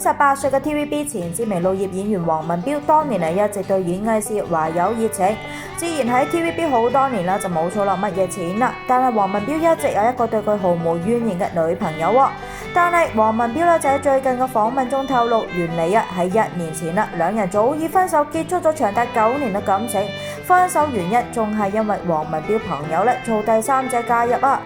38歲嘅 TVB 前知名綠葉演員黃文標，多年嚟一直對演藝事業懷有熱情。自然喺 TVB 好多年啦，就冇儲落乜嘢錢啦。但係黃文標一直有一個對佢毫無怨言嘅女朋友喎。但係黃文標咧就喺最近嘅訪問中透露，原嚟喺1年前啦，兩人早已分手，結束咗長達9年嘅感情。分手原因仲係因為黃文標朋友做第三者介入啊。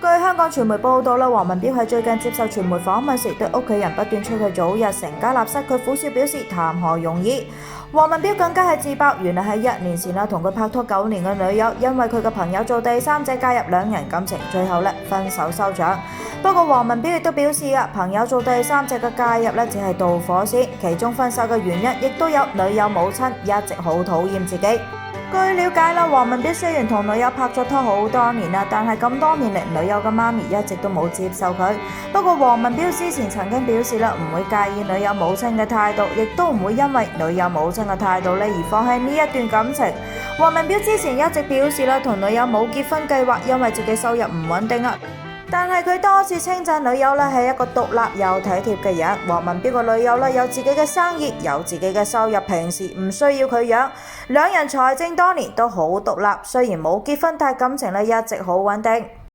據香港傳媒報道啦，黃文標喺最近接受傳媒訪問時，對屋企人不斷催佢早日成家立室，佢苦笑表示談何容易。黃文標更加係自爆，原來喺1年前同佢拍拖9年嘅女友，因為佢嘅朋友做第三者介入兩人感情，最後分手收場。不過黃文標亦都表示朋友做第三者嘅介入只係導火線，其中分手嘅原因亦都有女友母親一直好討厭自己。據了解啦，黃文標雖然同女友拍咗拖好多年啦，但係咁多年嚟，女友嘅媽咪一直都冇接受佢。不過黃文標之前曾經表示唔會介意女友母親嘅態度，亦都唔會因為女友母親嘅態度而放棄呢一段感情。黃文標之前一直表示同女友冇結婚計劃，因為自己收入唔穩定啊。但係佢多次稱讚女友係一個獨立又體貼嘅人。黃文標個女友有自己嘅生意，有自己嘅收入，平時唔需要佢養。兩人財政多年都好獨立，雖然冇結婚，但感情一直好穩定。